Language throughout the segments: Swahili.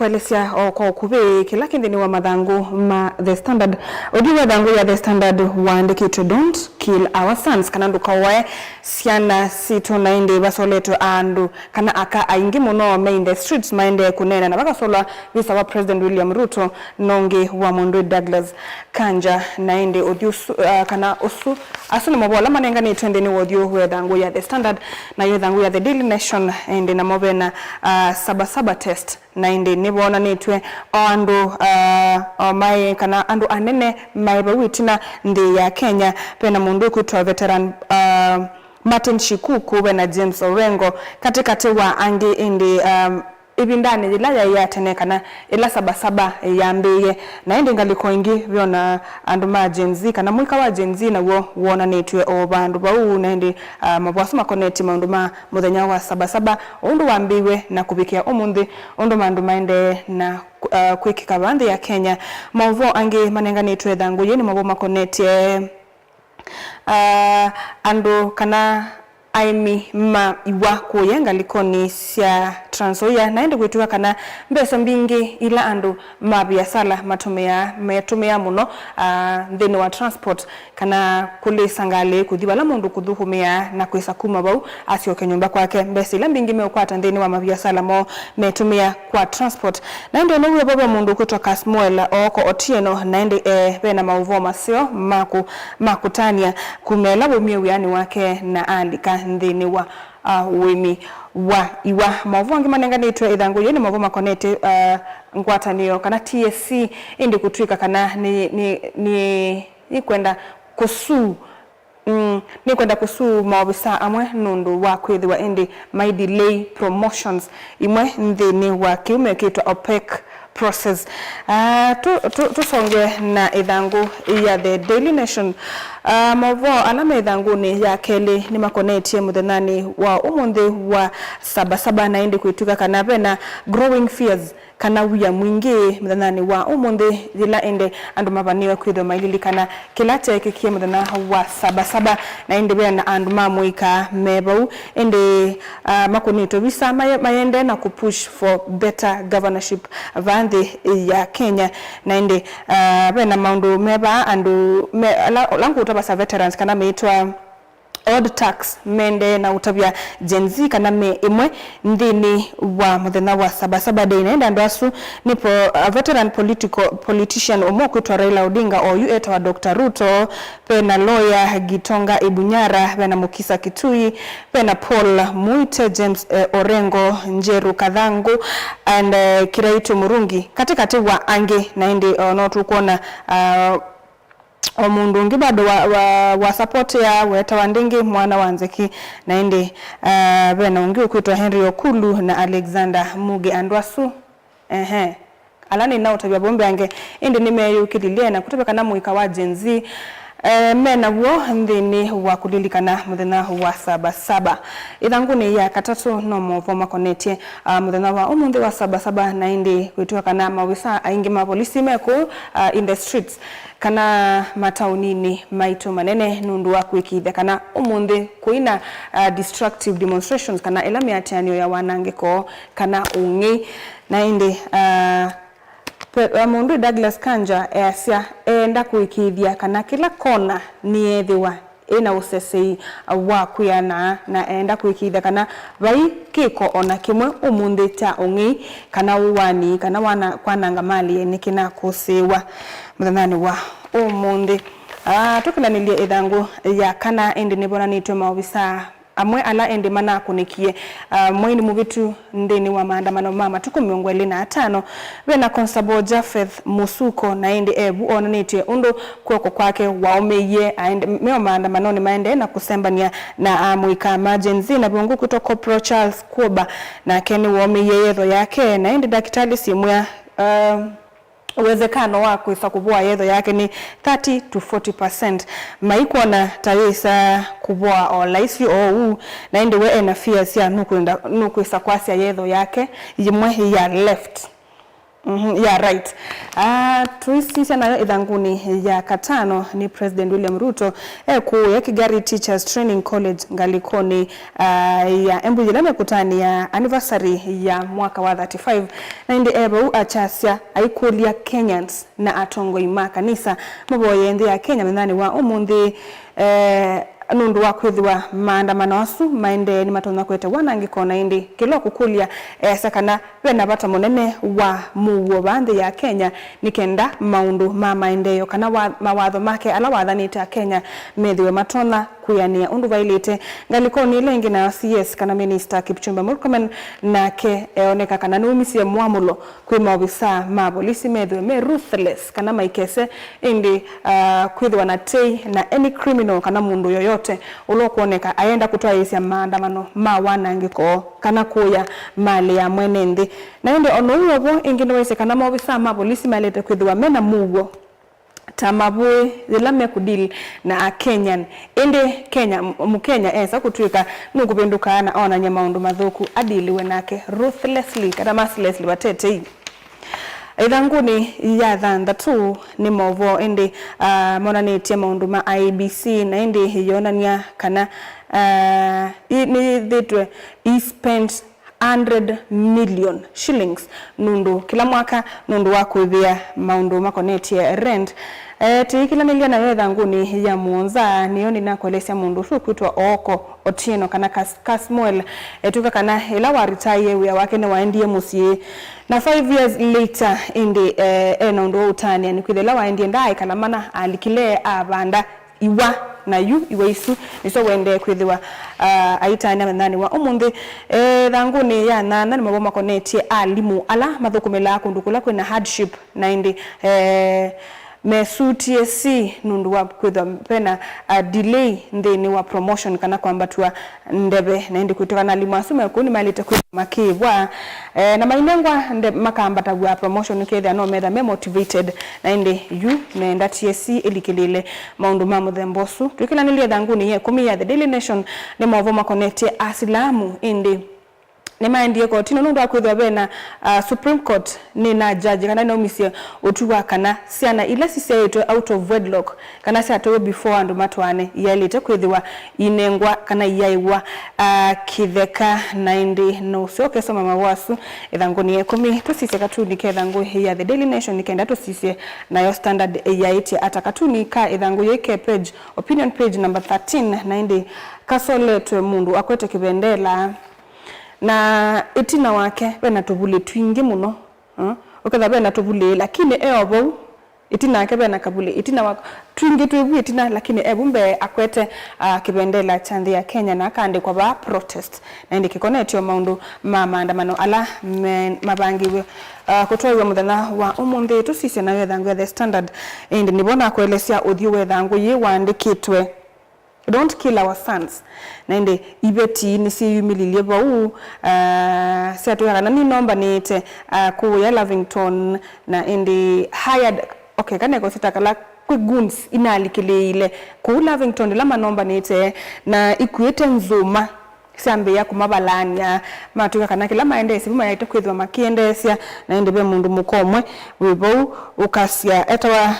kuelezea kwa kube kila kindini wa madhangu ma The Standard odi madhangu ya The Standard waandikitwe don't kill our sons kana ndukawae siana sito nainde basoleto andu kana aka aingi muno main the streets mainde kunena na baka sola visa wa President William Ruto nonge wa Mundu Douglas Kanja nainde odi kana usu asuna mabola manenga ni twende ni wodio we dhangu ya The Standard na yo dhangu ya The Daily Nation ende na mobena sabasaba test nainde nibona nitwe andu mai kana andu anene mai bawitina ndi ya Kenya pena mundu kutwa veteran Martin Shikuku na James Orengo katikati wa angi indi ibindani ilaya ya tenekana ila sabasaba ya mbeye na indi ngaliko ingi viona andu ma jenzi kana mwika wa jenzi na wona netwe obandu bau na indi mabwasu makoneti maundu ma muthenya wa sabasaba undu wambiwe na kubikia omundi undu mandu maende na kwikika bandi ya Kenya mavo angi manenga netwe dhangu yeni mabo makoneti andu kana aimi ma iwa kuyenga likoni sia Transoya naende kwetuwa kana mbeso mbingi ila andu mabiasala matumea muno ndeni wa transport kana kule sangale kudhibala mundu kudhuhumia na kwesa kuma bau asioke nyumba kwake mbesi ila mbingi meukwata ndeni wa mabiasala mo metumia kwa transport naende nuwe baba mundu kutoka Smoela oko Otieno naende bena mauvoma sio makutania kumela wumie wiani wake na andika ndeni wa wimi wa iwa mavuangi manenga nitwe idhangu yeni mavuma konete ngwatanio kana TSC indi kutwika kana ni kwenda kusu ni kwenda kusu mawabisa amwe nundu wa kwithiwa indi my delay promotions imwe ndini wa kiume kitwa OPEC process. Tusonge na idhangu ya The Daily Nation. Mavo alama idhangu ni ya keli ni makoneti mudhenani wa umundi wa sabasaba na indi kuituka kanabe na growing fears kana wia mwingi mudhenani wa umundi zila indi andu mabaniwe kuido mailili kana kilate kikie mudhena wa sabasaba na indi bea na andu mamuika mebau indi makonito visa mayende na kupush for better governorship vandi ya Kenya na indi bea na maundu meba andu langu utabasa veterans kana meitwa odd tax mende na utabia Gen Z kana me imwe ndini wa muthenya wa sabasaba day na ndo asu nipo veteran politician omoku to Raila Odinga o ueta wa Dr. Ruto pena lawyer Gitonga Ibunyara pena Mukisa Kitui pena Paul Muite James Orengo Njeru Kadhangu and Kiraitu Murungi katikati wa ange na ndi no kuona omundu ngi bado wa support ya weta wandingi mwana wanzeki na indi bena ungi kuitwa Henry Okulu na Alexander Muge Andwasu alani na utabia bombe ange indi nimeyukililia na kutobeka na muika wa Gen Z mena wo ndini wa kulilikana muthenya wa sabasaba idhangu ni ya katatu no movoma konete muthenya wa umundi wa sabasaba na indi kuituka kana mawisa aingi ma polisi meku in the streets kana mataunini maito manene nundu wa kwikithia kana umundi kuina destructive demonstrations kana elame atianio ya wanangeko kana ungi na indi Mundu Douglas Kanja asia enda kuikithia kana kila kona ni ethiwa ina usesei wa kuyana na enda kuikithia kana vai kiko ona kimwe umundi ta ungi kana uwani kana wana kwananga mali ni kina kusiwa muthanani wa umundi tukila nilie idhangu ya kana endi nibona nitwe maobisa amwe ala ende mana kunikie mwaini muvitu ndeni wa maandamano mama tuko miongo 25 wena Constable Japheth Musuko na ende ebu onanitie undo kwoko kwake waomeye aende meo maandamano ni maende na kusembania na muika emergency na biongu kutoka Corporal Charles Kuba na keni waomeye yetho yake na ende daktari simwea uwezekano wa kuisa kubua yetho yake ni 30 to 40%. Maikuwa na tayisa kubua o laisi o na indi we ena fears ya nuku isa kwasi ya yetho yake yimwe ya left. Yeah, right. Tuisisha nayo idhanguni ya katano ni President William Ruto kuya Kigari Teachers Training College ngalikoni ya embujilame kutani ya anniversary ya mwaka wa 35 na indi ebu achasya aikulia Kenyans na atongo ima kanisa maboye ndi ya Kenya mendani wa umundi nundu wa kwithiwa maandamano asu maende ni matona kwete wanangikona indi kilo kukulia sakana wena bata munene wa muwo bande ya Kenya nikenda maundu maendeyo kana mawatho make ala wathanite Kenya methiwe matona kuyania undu vailite ngalikoni lengi na CS kana Minister Kipchumba Murkomen nake oneka kana numisie mwamulo kwi maobisa ma polisi methiwe me ruthless kana maikese indi kwithiwa na tei na any criminal kana mundu yoyote ulokuoneka aenda kutoa isia maandamano ma wanangiko kana kuya mali ya mwenendi na indi ono uwo ingine wese kana maobisa ma polisi malete kwithiwa mena mugo tamabwe zilame kudili na Kenyan indi Kenya mukenya esa kutwika nukupenduka na ona nyamaundu mathuku adiliwe nake ruthlessly kana mercilessly watete idhanguni ya thanda tu ni movo indi monanetie maundu ma IBC na indi yonania kana ni dhitwe spent 100 million shillings nundu kila mwaka nundu wa kuithia maundu makonetie rent tikila nilia na wetha nguni ya muonza nioni na kuelesea mundu su kuitwa Oko Otieno kana Kasmuel tuka kana ila wa retire wia wake ne waendie musie na 5 years later indi nundu utani ni kwithela waendie ndai kana mana alikile abanda iwa na yu iwaisu niso wende kwithiwa aitana mendani wa umundi thanguni ya nana ni maboma konetie alimu ala mathukumela kundukula kwina hardship na indi mesutie si nundu wa kwitha pena delay ndeni wa promotion kana kwamba tuwa ndebe na indi kutoka na alimu asume kuni malite kwitha makibwa na mainengwa nde makambata gwa promotion ketha no metha me motivated na indi yu nenda TSC ilikilile maundu mamu thembosu tukila nilie thanguni ye kumi ya The Daily Nation ni mavoma connecte asilamu indi nemaendie kotino nundu akwithwa bena Supreme Court ni na judge kana no misie otuwa kana siana ila siseetwe out of wedlock kana siatowe before andu matwane yalite kwithwa inengwa kana yaiwa kitheka 90 no soke soma mawasu ithanguni ye kumi tusise katuni ke thangu ya The Daily Nation nikenda tusise nayo Standard yaiti atakatuni ka ithangu yake page opinion page number 13 90 kasoletwe mundu akwete kibendela na itina wake bena tubule twingi muno okatha bena tubule lakini eobo itina wake bena kabule itina wako twingi twebu itina lakini ebumbe akwete kibendela chandi ya Kenya na akaandikwa ba protest na indi kikonetio maundu maandamano ala mabangiwe kutoiwa muthenya wa umundi tusise na wethangu ya The Standard indi nibona kuelesea uthio wethangu yi waandikitwe don't kill our sons na inde ibeti ni si yumililie bau siatuya na ni nomba nite ku ya Lavington na indi hired okay kana ko sitakala ku guns inalikile ile ku Lavington la manomba nite na ikuete nzuma sambe ya kumabalanya matuka kana kila maendesi buma yaite kwithwa makiendesia na inde be mundu mukomwe wibo ukasia etawa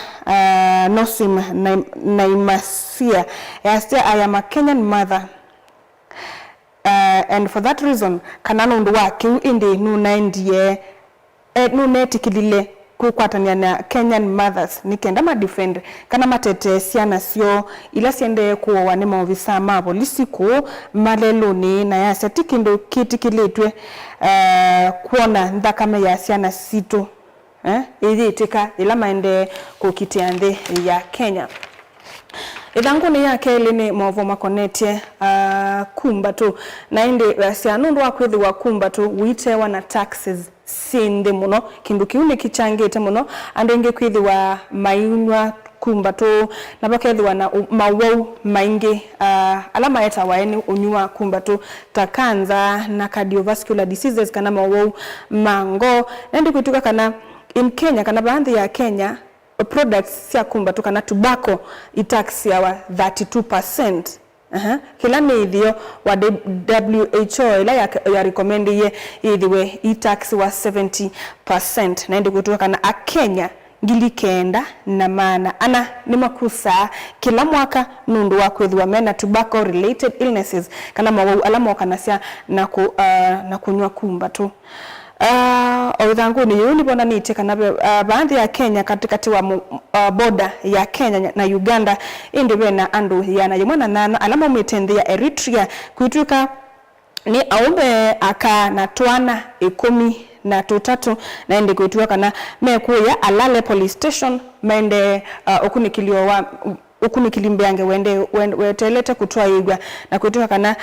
Nosim Naimasia yastia I am a Kenyan mother and for that reason kana nundu wake indi nunaendie nunetikilile kukwatania na Kenyan mothers nikenda ma defend kana matete siana sio ila siende kuwa ni maofisa ma polisi ko maleloni na ya setikindo kitikiletwe kuona ndakame ya siana sito itika ila maende kukitiande ya Kenya idhanguni yake lini mwovo makonetie kumba tu na indi sianundu wa kwethi wa kumba tu witewa na taxes sinde muno kindu kiune kichangete muno andenge kwethi wa mainwa kumba tu na bakethi wa na mawau maingi alama eta waeni unyua kumba tu takanza na cardiovascular diseases kana mawau mango na indi kuituka kana in Kenya kana baadhi ya Kenya products sia kumba tu kana tobacco itax ya 32% kila mithio wa WHO ila ya recommend ye ithiwe tax wa 70% na ndi kutoka na Kenya ngili kenda na maana ana ni makusa kila mwaka nundu wa kwithwa mena tobacco related illnesses kana mawau alamo kana sia na kunywa kumba tu Oithanguni yuni bona nite kana baadhi ya Kenya katikati wa border ya Kenya na Uganda indi bena andu yana yemwana nana alama umetendea Eritrea kuituka ni aumbe aka na twana 13 na indi kuituka kana mekuya Alale police station mende okunikilio wa ukunikilimbeange wetelete kutoa igwa na kutoka kana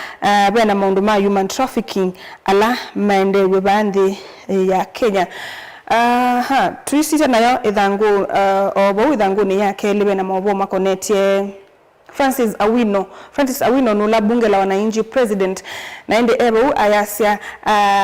bena maundu ma human trafficking ala maende webandi ya Kenya tuisita nayo ithangu obo ithangu ni yake libe na maobo makonetie Francis Awino nula bunge la wananchi president na ende ebo ayasia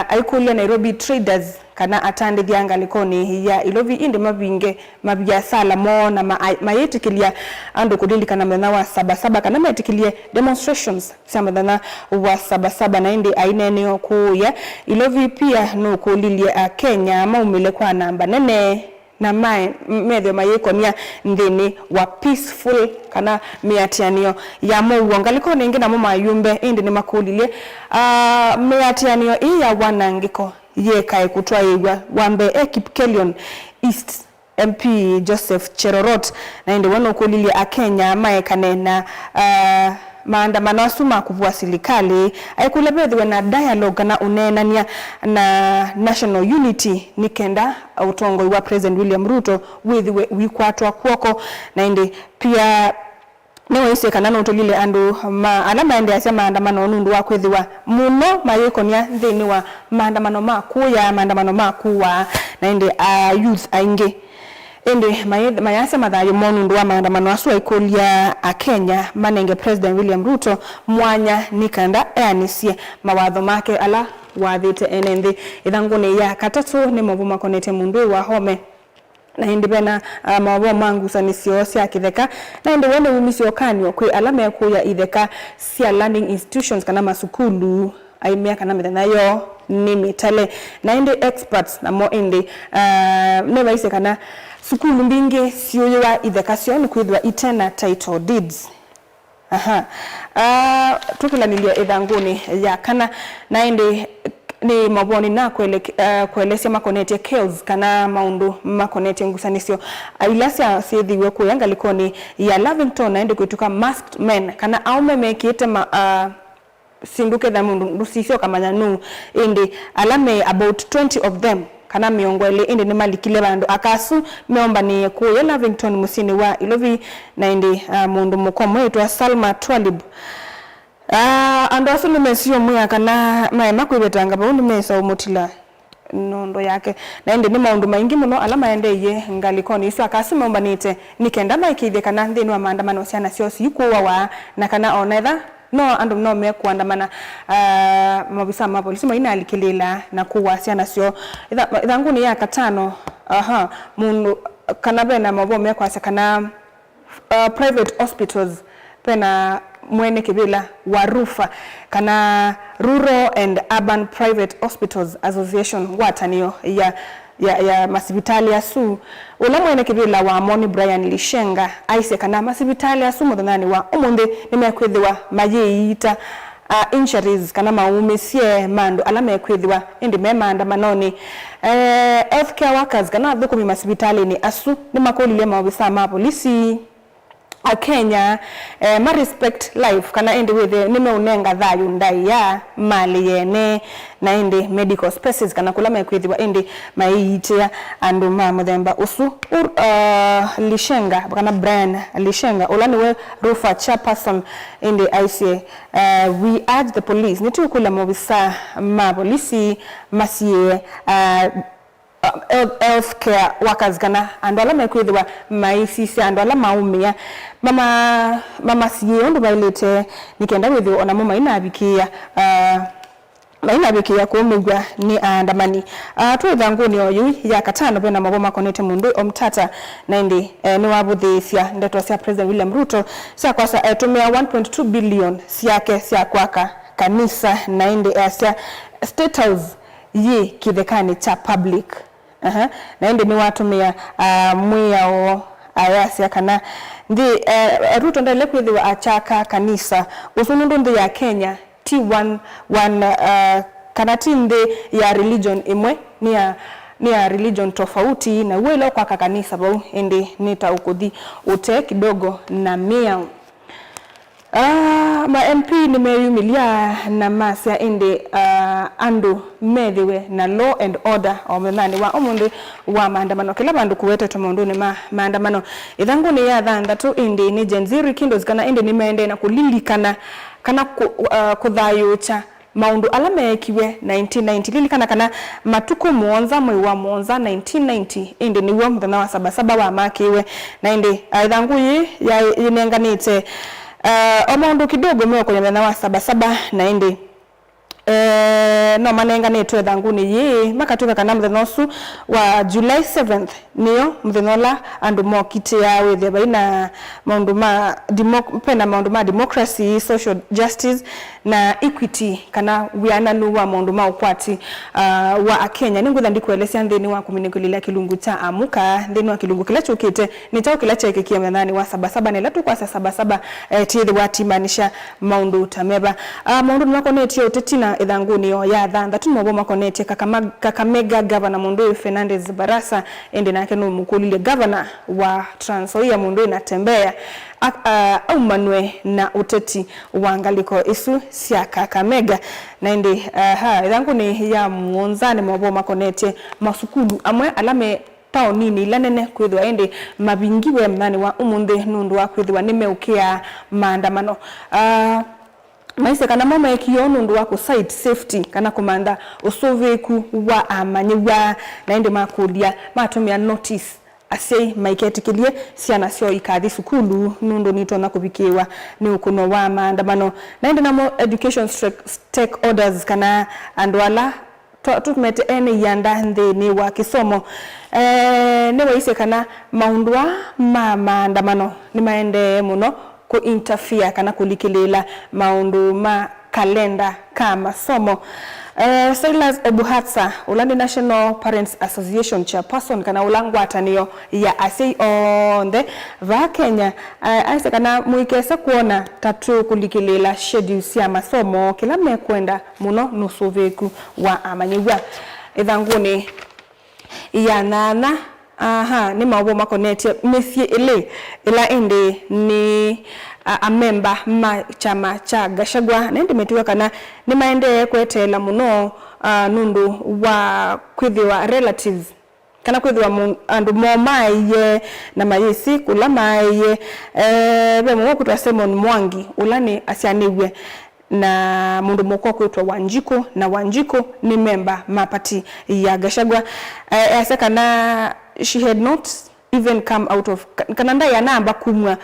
aikulia Nairobi traders kana atande dianga likoni ya ilovi inde mabinge mabiasala mo na mayetikilia ando kudili kana mena wa sabasaba kana mayetikilia demonstrations samadana wa sabasaba na inde ainene okuya ilovi pia no kulilia Kenya maumile kwa namba nene na medyo mayekonia ndini wa peaceful kana miatianio ya muwonga liko ningi na mayumbe indi ni makulilie miatianio ya wanangiko yeka kutwa igwa wambe Kipkelion East MP Joseph Cherorot na indi wano kulilia Kenya maekane na maandamano asuma kuvua serikali aikulebedwe na dialogue na unenania na national unity nikenda utongo wa President William Ruto wikwatwa kwoko na indi pia no ise kana no tolile andu alama ende asema maandamano nundu wa kwethiwa muno mayekonia thini wa maandamano makuwa na indi youth aingi ende mayasa madhayo monundu wa maandamano asu aikolia Kenya manenge President William Ruto mwanya nikanda anisie mawatho make ala wathite enende ithangune ya katatu ni mavuma konete mundu wa home na hindi bena mawabu mangu sanisio siya kitheka na hindi wene umisio kanyo kwe alame ya kuya itheka siya learning institutions kana masukulu aimea kana midanayo ni mitale na hindi experts na mo hindi newa ise kana sukulu mbingi siyoyewa ithekasio ni kuidwa itena title deeds tukila nilio idhanguni ya kana na hindi ni maboni na kuelesea makonete kills kana maundu makonete ngusanisio ilasia siedhiwe kuyanga likoni ya Lavington na hindi kuituka masked men kana aume mekiete sinduke dha mundu nusisio kama nyanu indi alame about 20 of them kana miongwele indi ni malikile bandu akasu meomba ni kuya Lavington musini wa ilovi na indi mundu mukomo yetu Salma Twalib ando asulu mesio mwa kana maema kwibetanga ba mesa umutila nondo yake na indi ni maundu maingi muno alama ende ye ngalikoni isu akasu meomba nite nikenda maikithe kana ndini wa maandamano siana sio sikuwa wa na kana onetha no andu no me kuandamana mabisa mapolisi maina alikilela na kuwa siana sio ithanguni ya katano mundu kana bena mabo me kwa kana private hospitals pena mwene kibila warufa kana Rural and Urban Private Hospitals Association wataniyo ya masibitali ya su ula mwene kibila wa Moni Brian Lishenga aise kana masibitali ya su mudhanani wa umunde nimekwithiwa mayeita injuries kana maumisie mandu alama ekwithiwa indi maandamanoni healthcare workers kana thuku masibitali ni asu ni makolile mawisa ma polisi Kenya ma respect life kana indi withe nimeunenga thayu ndai ya mali yene na indi medical spaces kana kulama ekwithiwa indi maiitia andu muthemba usu Lishenga kana Brian Lishenga ulaniwe Rufa chairperson indi ICA we urge the police nitukula mobisa ma polisi masie healthcare workers kana ando ala mekwithwa maisisi ando ala maumia mama siye ndo bailete nikenda withio ona mama ina abikia maina biki ya kuumigwa ni andamani tu thanguni oyu ya katano bena maboma konete mundu omtata na indi ni wabuthisia ndeto cia President William Ruto cia kwasa tumia 1.2 billion siake cia kwaka kanisa na indi cia State House yi kithekani cha public na indi ni watumia mwiyao ayasia kana ndi Ruto ndele kwithiwa achaka kanisa usunundu ndi ya Kenya T1 kana tinde ya religion imwe ni ya religion tofauti na welo kwa kanisa bau ende nita ukuthi ute kidogo na mia ma MP nimeyumilia na masia ende andu medhiwe na law and order omenani wa omundu wa maandamano kila bandu kuwete tomondo ni maandamano ithangu ni ya thanda tu ende ni Gen Kindos kana ende nimeende na kulilikana kana kuthayucha maundu ala mekiwe 1990 lilikana kana matuko muonza mwe wa muonza 1990 indi niwo mthana wa sabasaba wa makiwe na indi ithangu yi yenenganite omaundu kidogo mwe kwenye mthana wa sabasaba na indi no manenganitwe thanguni yi makatuka kana mthana usu wa July 7th niyo mthana andu mokite ya wethe baina maundu ma democracy, social justice na equity kana wiananu wa maundu ma ukwati wa Kenya ningutha ndikuelesya nthini wa kuminikulilia kilungu cha amuka nthini wa kilungu kila chukite ni chao kila chekekia methani wa sabasaba na latu kwa sabasaba tithi watimanisha maundu tameba maundu makoneti utetina ithanguni yo ya thanda tumobo makoneti Kakamega governor Mundu Fernandez Barasa ende nake no mukulile governor wa Trans Nzoia Mundu inatembea au manwe na uteti wangaliko isu sia Kakamega na ende ithanguni ya muonzane mobo makoneti masukulu amwe alame tao nini lanene kwithwa ende mabingiwe mnani wa umunthe nundu wa kwithwa nimeukia maandamano maise kana mama ekiyo nundu wa ku site safety kana komanda usoveku wa amanyiwa na ende makulia matumia notice asei maiketikilie siana sio ikathi sukulu nundu nitona kubikiwa ni ukuno wa maandamano na ende namo education stakeholders kana andwala tutumete ene yanda nthini wa kisomo ne waise kana maundwa maandamano ni maende muno ku interfere kana kulikilela maundu ma kalenda kama somo Silas Obuhatsa Ulandi National Parents Association chairperson kana ulangwataniyo ya asei onde va Kenya aise kana muikesa kuona tatu kulikilela schedule ya masomo kila mekwenda muno nusuveku wa amanyiwa ithanguni ya nana ni maobo makoneti mesie ila ende ni a member ma chama cha Gachagua na ende metiwa kana ni maende kwetela muno nundu wa kwithiwa relatives kana kwithiwa andu momaye na mayesi kula maye bemo kutwa Simon Mwangi ulani asianiwe na mundu moko kwitwa Wanjiko na Wanjiko ni member mapati ya Gachagua kana she had not even come out of kananda ya namba kumwa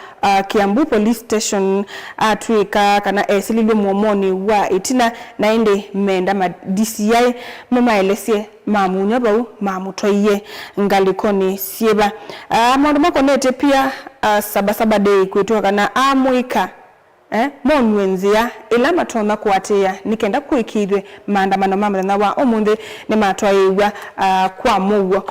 Kiambu police station atwika kana esililwe muomoni wa itina na ende menda ma DCI mama elesie mamunya bau mamutoiye ngalikoni sieba maundu makonete pia sabasaba day kwitwa kana amuika monwenzia ila matona kuatia nikenda kuikidwe maandamano mamana wa omunde ni matwaiwa kwa mugo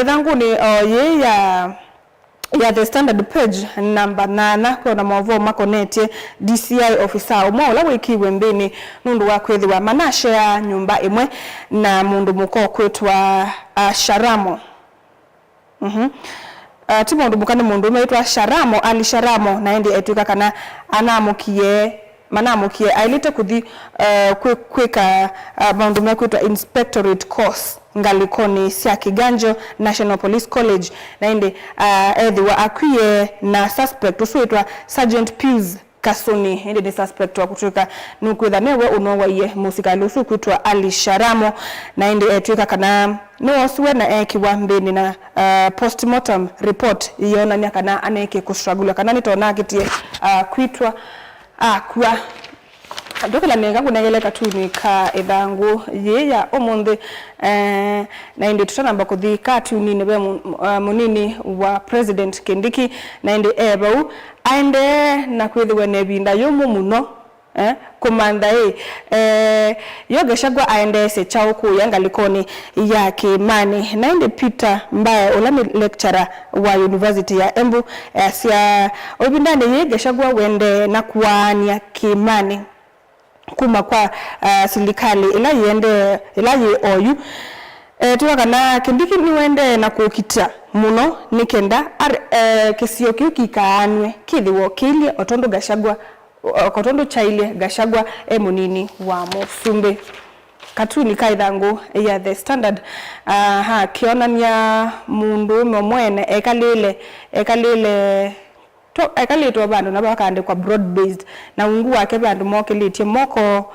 ithangu ni ye ya the standard page number 8 kwa mavo makonete DCI officer umola wikiwe mbeni nundu wa kwethiwa manashe ya nyumba imwe na mundu muko kwetwa Sharamo timundu mukane mundu meitwa Sharamo Ali Sharamo na ende etuka kana manamukie ailite kuthi kwika maundu mekwitwa inspectorate course ngalikoni sia Kiganjo National Police College na ende ethiwa akwie na suspect usuitwa Sergeant Pius Kasuni ende ni suspect wa kutuka nukwitha newe unowaiye musikali usu kwitwa Ali Sharamo na ende etuka kana niwasuwe na kiwa mbeni na postmortem report yona kana aneke kustruggle kana nitona kitie kwitwa kwa Dokala nenga kunegele katuni ka ithangu yeya omonde na indi tutanamba kuthi katuni nebe munini wa President Kindiki na indi ebau aende na kwithiwe nebinda yomu muno komanda Gachagua aende se chao kuyanga likoni ya Kimani na indi Peter Mbaya ulami lecturer wa University ya Embu sia obindane Gachagua wende na kuwania Kimani kuma kwa serikali ila ye oyu tuwakana Kindiki niwende na kukita muno nikenda kisio kiu kikaanwe kithiwo kilie otondo Gachagua kotondo chaile Gachagua munini wa Musumbi katuni kaithangu ya The Standard kionania mundu mwene ekalile bandu nabakande kwa broad based na ungu wake bandu mokelitie moko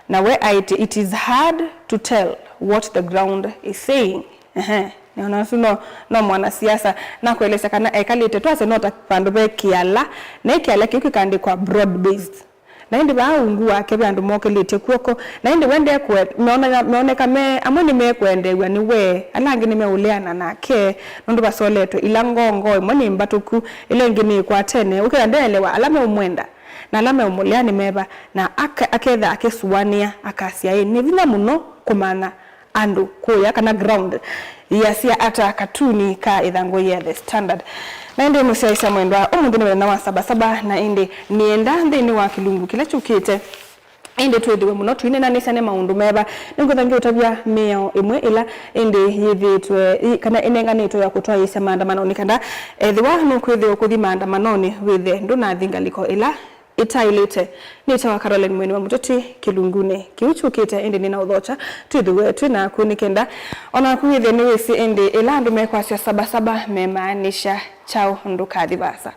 na we it is hard to tell what the ground is saying no mwana siasa na kueleza kana ekalite twase nota bandu be kiala na kiala kikikande kwa broad based na indi ba ungu wake bandu mokelitie kuoko na indi wende kwe meoneka me amoni me kwendewa ni we alangi ni meuleana nake nundu basoleto ilangongo moni mbatuku ile ngini kwa tene ukiendelewa alame umwenda na alame umuleani meba na aketha akesuwania akasia ni vina muno kumana andu kuya kana ground yasia ata katuni ka ithango ya The Standard na indi musiaisa mwendwa omundu ni na wa saba na indi nienda ndini wa kilungu kila chukite indi twethiwe muno twine na nisane maundu meba ninguthangi utabia meo imwe ila indi yithitwe kana inenganitwe ya kutwa isa maandamano kanda thiwa no kwithio kuthi maandamano withe nduna thingaliko ila itailite nitawa Caroline Mweni wa Mutoti kilungune kiuchukite indi nina udhocha twithiwe twina kunikenda ona kwithia ni wisi indi ila andu mekwa cia saba memaanisha chao ndukathi basa.